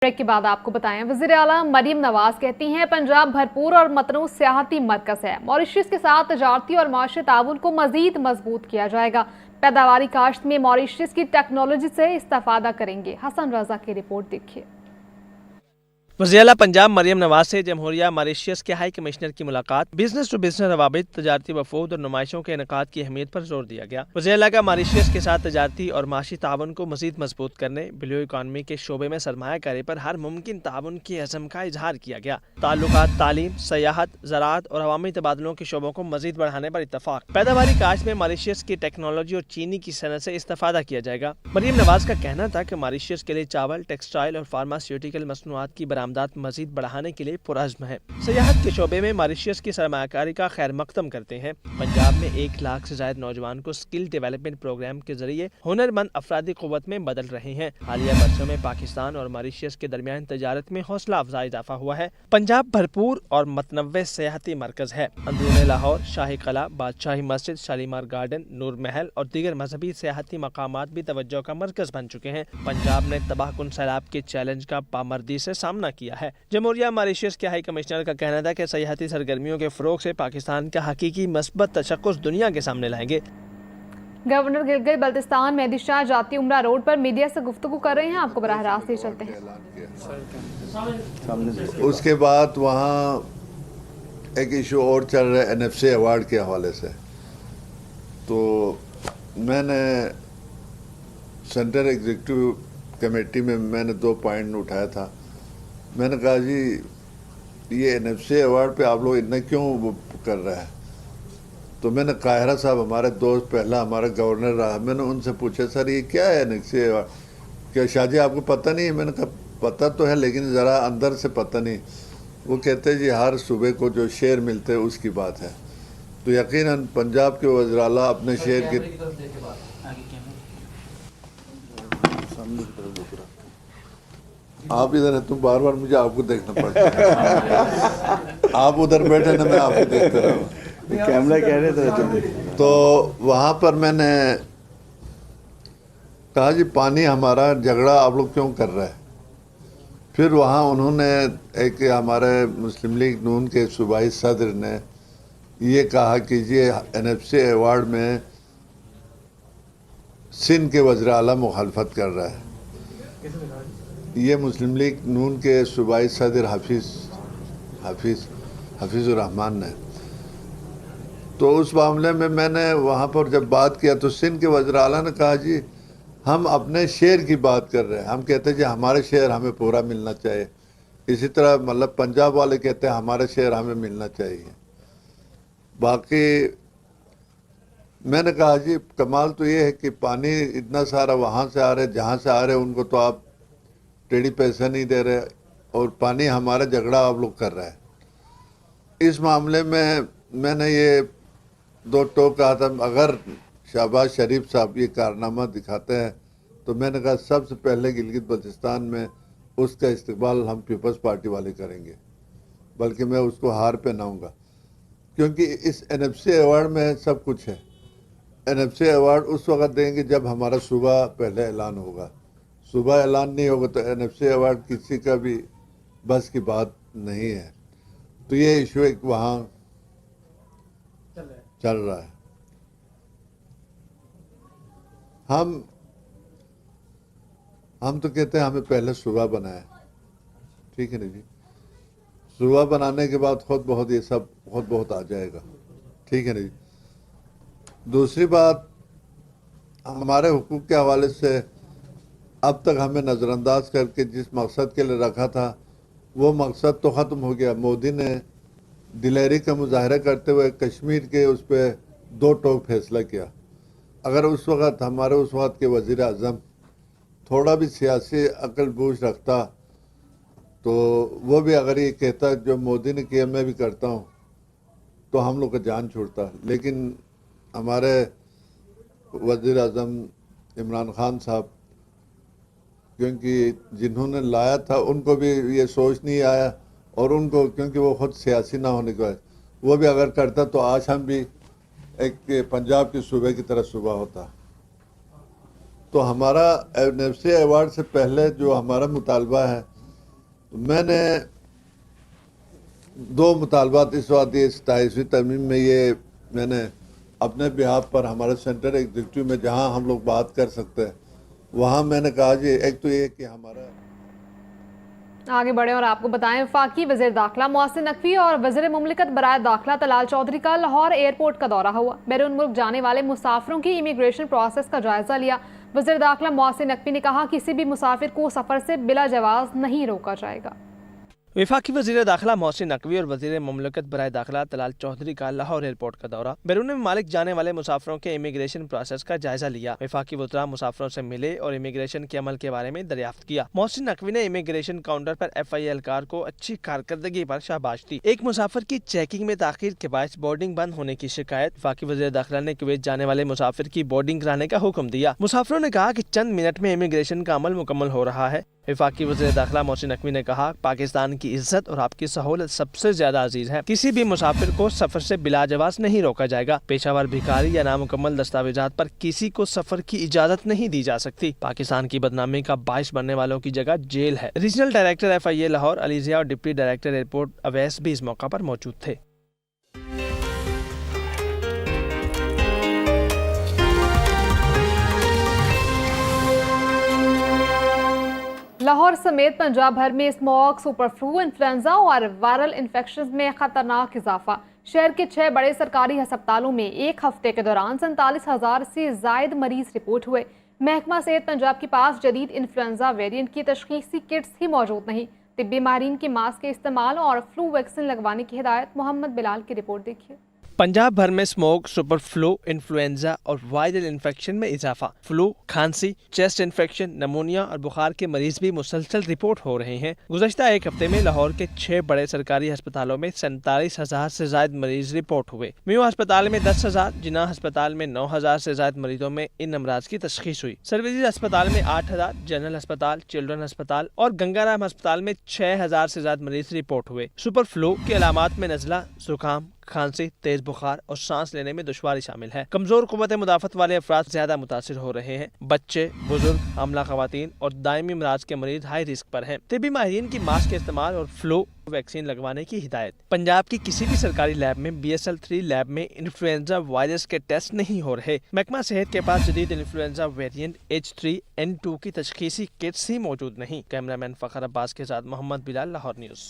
Break के बाद आपको बताएं, वज़ीर आला मरियम नवाज कहती हैं पंजाब भरपूर और मतनूं सियाहती मरकज़ है। मॉरिशस के साथ तजारती और माशी ताउन को मज़ीद मजबूत किया जाएगा। पैदावारी काश्त में मॉरिशस की टेक्नोलॉजी से इस्तेफादा करेंगे। हसन रजा की रिपोर्ट देखिए। वज़ीर आला पंजाब मरियम नवाज से जमहूरिया मॉरिशस के हाई कमिश्नर की मुलाकात, बिजनेस टू बिजनेस रवाबित, तजारती वफूद और नुमाइशों के इनेकाद की अहमियत पर जोर दिया गया। वज़ीर आला का मॉरिशस के साथ तजारती और माशी ताउन को मज़ीद मजबूत करने, ब्लू इकॉनमी के शोबे में सरमायाकारी पर हर मुमकिन ताउन के अज़म का इजहार किया गया। ताल्लुकात, तालीम, सयाहत, ज़राअत और अवामी तबादलों के शोबों को मज़ीद बढ़ाने पर इत्तफाक। पैदावारी काश्त में मॉरिशस की टेक्नोलॉजी और चीनी की सनत से इस्तेफादा किया जाएगा। मरियम नवाज का कहना था कि मॉरिशस के लिए चावल, टेक्सटाइल और फार्मास्यूटिकल मसनूआत की बरामदात मजीद बढ़ाने के लिए पुरअज़्म है। सयाहत के शोबे में मॉरिशस की सरमायाकारी का खैर मकदम करते हैं। पंजाब में 1 लाख से ज्यादा नौजवान को स्किल डेवलपमेंट प्रोग्राम के जरिए हुनरमंद अफरादी क़ुव्वत में बदल रहे हैं। हालिया बरसों में पाकिस्तान और मॉरिशस के दरमियान तजारत में हौसला अफजा इजाफा हुआ है। पंजाब भरपूर और मतनव्वे सयाहती मरकज है। अंदरूने लाहौर, शाही कला, बादशाही मस्जिद, शालीमार गार्डन, नूर महल और दीगर मजहबी सयाहती मकामात भी तवज्जो का मरकज बन चुके हैं। पंजाब ने तबाहकुन सैलाब के चैलेंज का पामर्दी से सामना किया है। जमहूरिया मॉरिशस के हाई कमिश्नर का कहना था कि सयाहती सरगर्मियों के फ़रोग से पाकिस्तान का हकीकी मस्बत तशक्कुस दुनिया के सामने लाएंगे। गवर्नर गिलगित बल्तिस्तान मेहदी शाह जाती उम्रा रोड पर मीडिया से गुफ्तगू कर रहे हैं। आपको बराह रास्त ले चलते हैं। उसके बाद वहाँ एक इशू और चल रहा है NFC अवार्ड के हवाले से। तो मैंने सेंट्रल एग्जीक्यूटिव कमेटी में मैंने 2 पॉइंट उठाया था। मैंने कहा जी ये NFC अवार्ड पे आप लोग इतना क्यों वो कर रहे हैं। तो मैंने काहिरा साहब हमारे दोस्त, पहला हमारा गवर्नर रहा, मैंने उनसे पूछा सर ये क्या है NFC अवार्ड, क्या शाहजी आपको पता नहीं है। मैंने कहा पता तो है लेकिन ज़रा अंदर से पता नहीं। वो कहते हैं जी हर सूबे को जो शेयर मिलते हैं उसकी बात है। तो यकीनन पंजाब के वज़ीर आला अपने शेयर की आप इधर है, तुम बार बार मुझे आपको देखना पड़ता है। आप उधर बैठे ना, मैं आपको देखता रहा। कैमरा कह रहे थे। तो वहाँ पर मैंने कहा जी पानी हमारा झगड़ा आप लोग क्यों कर रहे हैं। फिर वहाँ उन्होंने एक हमारे मुस्लिम लीग नून के सूबाई सदर ने ये कहा कि ये NFC अवार्ड में सिंध के वज़ीर आला मुखालफत कर रहा है। ये मुस्लिम लीग नून के सूबाई सदर हफीज़ुर रहमान ने। तो उस मामले में मैंने वहाँ पर जब बात किया तो सिंध के वज़ीर आला ने कहा जी हम अपने शेयर की बात कर रहे हैं। हम कहते हैं जी हमारे शेयर हमें पूरा मिलना चाहिए। इसी तरह मतलब पंजाब वाले कहते हैं हमारे शेयर हमें मिलना चाहिए। बाकी मैंने कहा जी कमाल तो ये है कि पानी इतना सारा वहाँ से आ रहा है, जहाँ से आ रहे हैं उनको तो आप टेढ़ी पैसे नहीं दे रहे, और पानी हमारा झगड़ा आप लोग कर रहे हैं। इस मामले में मैंने ये 2 टोक कहा था। अगर शहबाज शरीफ साहब ये कारनामा दिखाते हैं तो मैंने कहा सबसे पहले गिलगित बल्तिस्तान में उसका इस्तकबाल हम पीपल्स पार्टी वाले करेंगे, बल्कि मैं उसको हार पहनाऊंगा। क्योंकि इस NFC अवार्ड में सब कुछ है। NFC अवार्ड उस वक्त देंगे जब हमारा सूबा पहले ऐलान होगा। सूबा ऐलान नहीं होगा तो NFC अवार्ड किसी का भी बस की बात नहीं है। तो ये इशू एक वहाँ चल रहा है। हम तो कहते हैं हमें पहले सूबा बनाया, ठीक है ना जी। सूबा बनाने के बाद खुद बहुत ये सब खुद बहुत आ जाएगा, ठीक है ना जी। दूसरी बात हमारे हुकूक के हवाले से अब तक हमें नज़रअंदाज करके जिस मकसद के लिए रखा था वो मकसद तो ख़त्म हो गया। मोदी ने दिलेरी का मुजाहरा करते हुए कश्मीर के उस पर 2 टोक फैसला किया। अगर उस वक़्त हमारे उस वक़्त के वज़ीर आज़म थोड़ा भी सियासी अकल बूझ रखता तो वो भी अगर ये कहता जो मोदी ने किया मैं भी करता हूँ तो हम लोग का जान छूटता। लेकिन हमारे वज़ीर आज़म इमरान खान साहब, क्योंकि जिन्होंने लाया था उनको भी ये सोच नहीं आया, और उनको क्योंकि वो खुद सियासी ना होने के बाद वो भी अगर करता तो आज हम भी एक पंजाब के सूबे की तरह सूबा होता। तो हमारा NFC अवार्ड से पहले जो हमारा मुतालबा है میں نے دو مطالبات اس وقت یہ 27ویں ترمیم میں یہ میں نے اپنے بہاف پر ہمارے سینٹر ایگزیکٹو میں جہاں ہم لوگ بات کر سکتے ہیں وہاں میں نے کہا جی ایک تو یہ کہ ہمارا آگے بڑھیں اور آپ کو بتائیں وفاقی وزیر داخلہ محسن نقوی اور وزیر مملکت برائے داخلہ طلال چودھری کا لاہور ایئرپورٹ کا دورہ ہوا. بیرون ملک جانے والے مسافروں کی امیگریشن پروسیس کا جائزہ لیا. وزیر داخلہ محسن نقوی نے کہا کسی بھی مسافر کو سفر سے بلا جواز نہیں روکا جائے گا. وفاقی وزیر داخلہ محسن نقوی اور وزیر مملکت برائے داخلہ طلال چودھری کا لاہور ایئرپورٹ کا دورہ. بیرون ممالک جانے والے مسافروں کے امیگریشن پروسیس کا جائزہ لیا. وفاقی وزراء مسافروں سے ملے اور امیگریشن کے عمل کے بارے میں دریافت کیا. محسن نقوی نے امیگریشن کاؤنٹر پر FIA اہلکار کو اچھی کارکردگی پر شاباش دی. ایک مسافر کی چیکنگ میں تاخیر کے باعث بورڈنگ بند ہونے کی شکایت. وفاقی وزیر داخلہ نے کویت جانے والے مسافر کی بورڈنگ کرانے کا حکم دیا. مسافروں نے کہا کہ چند منٹ میں امیگریشن کا عمل مکمل ہو رہا ہے. وفاقی وزیر داخلہ محسن نقوی نے کہا پاکستان کی عزت اور آپ کی سہولت سب سے زیادہ عزیز ہے. کسی بھی مسافر کو سفر سے بلا جواز نہیں روکا جائے گا. پیشہ ور بھکاری یا نامکمل دستاویزات پر کسی کو سفر کی اجازت نہیں دی جا سکتی. پاکستان کی بدنامی کا باعث بننے والوں کی جگہ جیل ہے. ریجنل ڈائریکٹر FIA لاہور علی ضیاء اور ڈپٹی ڈائریکٹر ایئرپورٹ اویس بھی اس موقع پر موجود تھے. لاہور سمیت پنجاب بھر میں اسموگ، سپر فلو، انفلوئنزا اور وائرل انفیکشنز میں خطرناک اضافہ. شہر کے 6 بڑے سرکاری ہسپتالوں میں ایک ہفتے کے دوران 47,000 سے زائد مریض رپورٹ ہوئے. محکمہ صحت پنجاب کے پاس جدید انفلوئنزا ویرینٹ کی تشخیصی کٹس ہی موجود نہیں. طبی ماہرین کی ماسک کے استعمال اور فلو ویکسین لگوانے کی ہدایت. محمد بلال کی رپورٹ دیکھیے. پنجاب بھر میں اسموگ، سپر فلو، انفلوئنزا اور وائرل انفیکشن میں اضافہ. فلو، کھانسی، چیسٹ انفیکشن، نمونیا اور بخار کے مریض بھی مسلسل رپورٹ ہو رہے ہیں. گزشتہ ایک ہفتے میں لاہور کے 6 بڑے سرکاری ہسپتالوں میں 47,000 سے زائد مریض رپورٹ ہوئے. میو ہسپتال میں 10,000، جناح ہسپتال میں 9,000 سے زائد مریضوں میں ان امراض کی تشخیص ہوئی. سرویز ہسپتال میں 8,000، جنرل ہسپتال، چلڈرن ہسپتال اور گنگا رام ہسپتال میں 6,000 سے زائد مریض رپورٹ ہوئے. سپر فلو کی علامات میں نزلہ، زکام، کھانسی، تیز بخار اور سانس لینے میں دشواری شامل ہے. کمزور قوت مدافعت والے افراد زیادہ متاثر ہو رہے ہیں. بچے، بزرگ، حاملہ خواتین اور دائمی امراض کے مریض ہائی رسک پر ہیں. طبی ماہرین کی ماسک کے استعمال اور فلو ویکسین لگوانے کی ہدایت. پنجاب کی کسی بھی سرکاری لیب میں BSL-3 لیب میں انفلوئنزا وائرس کے ٹیسٹ نہیں ہو رہے. محکمہ صحت کے پاس جدید انفلوئنزا ویرینٹ H3N2 کی تشخیصی کٹس ہی موجود نہیں. کیمرامین فخر عباس کے ساتھ محمد بلال، لاہور نیوز.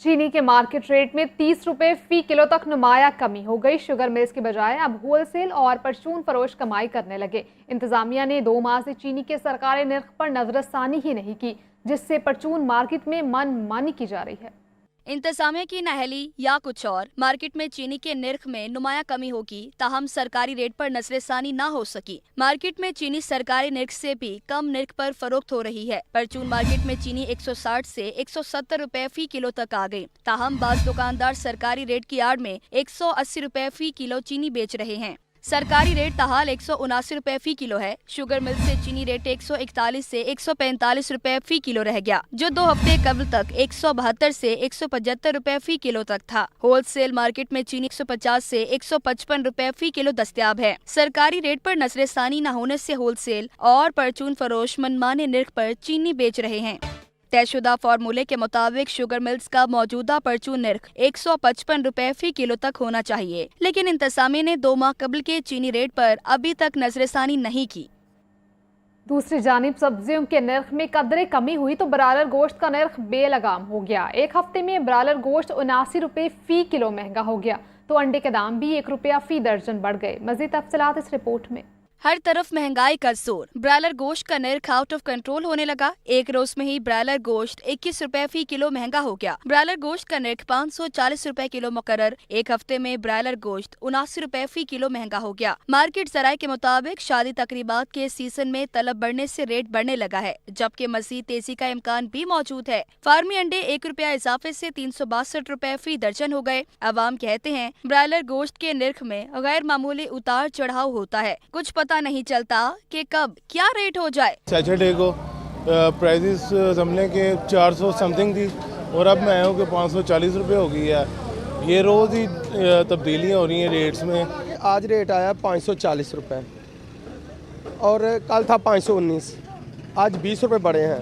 چینی کے مارکیٹ ریٹ میں 30 روپے فی کلو تک نمایاں کمی ہو گئی. شوگر ملز کے بجائے اب ہول سیل اور پرچون فروش کمائی کرنے لگے. انتظامیہ نے 2 ماہ سے چینی کے سرکاری نرخ پر نظر ثانی ہی نہیں کی، جس سے پرچون مارکیٹ میں من مانی کی جا رہی ہے. انتظامیہ کی نااہلی یا کچھ اور، مارکیٹ میں چینی کے نرخ میں نمایاں کمی ہوگی تاہم سرکاری ریٹ پر نظر ثانی نہ ہو سکی. مارکیٹ میں چینی سرکاری نرخ سے بھی کم نرخ پر فروخت ہو رہی ہے. پرچون مارکیٹ میں چینی 160 سے 170 روپے فی کلو تک آ گئی. تاہم بعض دکاندار سرکاری ریٹ کی آڑ میں 180 روپے فی کلو چینی بیچ رہے ہیں. سرکاری ریٹ تاحال 179 روپے فی کلو ہے. شوگر مل سے چینی ریٹ 141 سے 145 روپے فی کلو رہ گیا، جو 2 ہفتے قبل تک 172 سے 175 روپے فی کلو تک تھا. ہول سیل مارکیٹ میں چینی 150 سے 155 روپے فی کلو دستیاب ہے. سرکاری ریٹ پر نظر ثانی نہ ہونے سے ہول سیل اور پرچون فروش منمانے نرخ پر چینی بیچ رہے ہیں. طے شدہ فارمولے کے مطابق شوگر ملز کا موجودہ پرچون نرخ 155 روپے فی کلو تک ہونا چاہیے، لیکن انتظامیہ نے 2 ماہ قبل کے چینی ریٹ پر ابھی تک نظر ثانی نہیں کی. دوسری جانب سبزیوں کے نرخ میں قدرے کمی ہوئی تو برالر گوشت کا نرخ بے لگام ہو گیا. ایک ہفتے میں برالر گوشت 79 روپے فی کلو مہنگا ہو گیا تو انڈے کے دام بھی 1 روپیہ فی درجن بڑھ گئے. مزید تفصیلات اس رپورٹ میں. ہر طرف مہنگائی کا زور. برائلر گوشت کا نرخ آؤٹ آف کنٹرول ہونے لگا. ایک روز میں ہی برائلر گوشت 21 روپے فی کلو مہنگا ہو گیا. برائلر گوشت کا نرخ 540 روپے کلو مقرر. ایک ہفتے میں برائلر گوشت 79 روپے فی کلو مہنگا ہو گیا. مارکیٹ ذرائع کے مطابق شادی تقریبات کے سیزن میں طلب بڑھنے سے ریٹ بڑھنے لگا ہے، جبکہ مزید تیزی کا امکان بھی موجود ہے. فارمی انڈے 1 روپیہ اضافے سے 362 روپے فی درجن ہو گئے. عوام کہتے ہیں برائلر گوشت کے نرخ میں غیر معمولی اتار چڑھاؤ ہوتا ہے. کچھ پتہ نہیں چلتا کہ کب کیا ریٹ ہو جائے. سیٹرڈے کو پرائزز سمجھنے کے 400 سمتھنگ تھی اور اب میں آیا ہوں کہ 540 روپے ہو گئی ہے. یہ روز ہی تبدیلیاں ہو رہی ہیں ریٹس میں. آج ریٹ آیا 540 روپے اور کل تھا 519. آج 20 روپے بڑھے ہیں.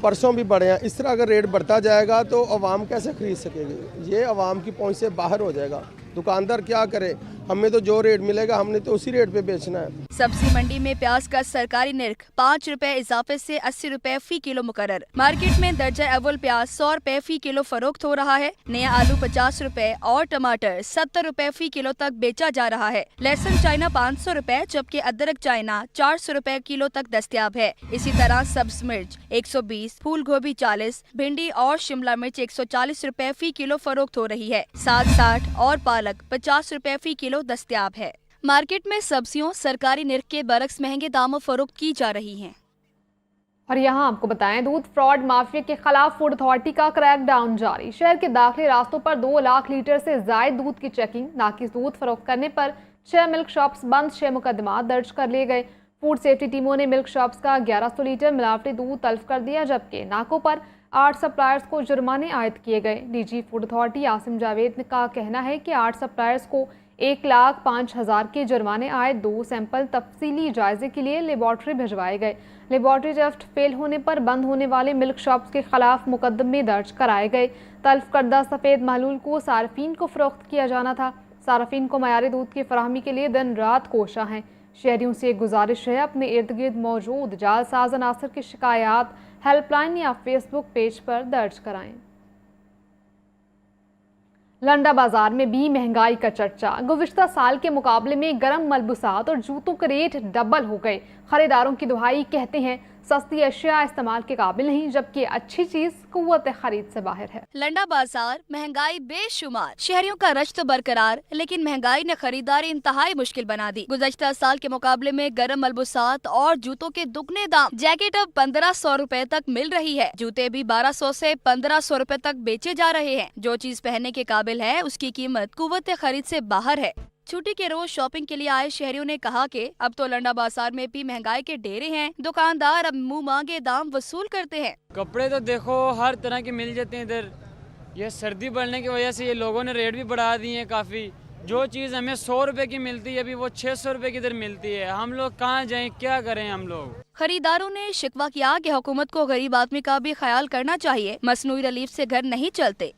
परसों भी बढ़े हैं। इस तरह अगर रेट बढ़ता जाएगा तो आवाम कैसे खरीद सकेगी? ये आवाम की पहुंच से बाहर हो जाएगा। दुकानदार क्या करे? हमें तो जो रेट मिलेगा हमने तो उसी रेट पे बेचना है। सब्जी मंडी में प्याज का सरकारी निर्ख 5 रुपए इजाफे से 80 रुपए फी किलो मुकर्रर। मार्केट में दर्जा अव्वल प्याज 100 रुपए फी किलो फरोख्त हो रहा है। नया आलू 50 रुपए और टमाटर 70 रुपए फी किलो तक बेचा जा रहा है। लहसुन चाइना 500 रुपए जबकि अदरक चाइना 400 रुपए किलो तक दस्तयाब है। इसी तरह सब्ज मिर्च 120, फूल गोभी 40, भिंडी और शिमला मिर्च 140 रुपए फी किलो फरोख्त हो रही है। 60 और पालक 50 रुपए फी किलो दस्तयाब है। मार्केट में सब्जियों सरकारी निर्ख के बरक्स महंगे दामों फरोख्त की जा रही हैं। और यहाँ आपको बताएं, दूध फ्रॉड माफिया के खिलाफ फूड अथॉरिटी का क्रैकडाउन जारी। शहर के दाखिली रास्तों पर 2 लाख लीटर से जायद दूध की चेकिंग। नाकिस दूध फरोख्त करने पर 6 मिल्क शॉप्स बंद, 6 मुकदमा दर्ज कर लिए गए। फूड सेफ्टी टीमों ने मिल्क शॉप्स का 1100 लीटर मिलावटी दूध तल्फ कर दिया, जबकि नाकों पर 8 सप्लायर्स को जुर्माने आयद किए गए। DG food authority Asim Javed का कहना है कि 8 सप्लायर्स को 1,05,000 के जुर्माने आए। 2 सैंपल तफसीली जायजे के लिए लेबॉर्ट्री भिजवाए गए। लेबॉर्ट्री टेस्ट फेल होने पर बंद होने वाले मिल्क शॉप्स के खिलाफ मुकदमे दर्ज कराए गए। तल्फ करदा सफ़ेद महलूल को सार्फिन को फरोख्त किया जाना था। सार्फिन को मयारी दूध की फराहमी के लिए दिन रात कोशा हैं। शहरियों से गुजारिश है, अपने इर्द गिर्द मौजूद जालसाज अनासर की शिकायत हेल्पलाइन या फेसबुक पेज पर दर्ज कराएं। लंडा बाजार में भी महंगाई का चर्चा। गुज़िश्ता साल के मुकाबले में गर्म मलबूसात और जूतों के रेट डबल हो गए। खरीदारों की दुहाई कहते हैं सस्ती अशिया इस्तेमाल के काबिल नहीं, जबकि अच्छी चीज कुव्वत खरीद से बाहर है। लंडा बाजार महंगाई बेशुमार, शहरियों का रश तो बरकरार, लेकिन महंगाई ने खरीदारी इंतहाई मुश्किल बना दी। गुज़श्ता साल के मुकाबले में गर्म मलबूसात और जूतों के दुगने दाम। जैकेट अब 1500 रुपए तक मिल रही है। जूते भी 1200 से 1500 रुपए तक बेचे जा रहे हैं। जो चीज पहनने के काबिल है उसकी कीमत कुव्वत खरीद से बाहर है। छुट्टी के रोज शॉपिंग के लिए आए शहरियों ने कहा कि अब तो लंडा बाजार में भी महंगाई के डेरे हैं। दुकानदार अब मुंह मांगे दाम वसूल करते हैं। कपड़े तो देखो हर तरह के मिल जाते हैं इधर। ये सर्दी बढ़ने की वजह से ये लोगों ने रेट भी बढ़ा दिए हैं काफ़ी। जो चीज़ हमें 100 रुपए की मिलती है अभी वो 600 रुपए की इधर मिलती है। हम लोग कहाँ जाएं, क्या करें हम लोग। खरीदारों ने शिकवा किया कि हुकूमत को गरीब आदमी का भी ख्याल करना चाहिए। मसनूई रिलीफ से घर नहीं चलते।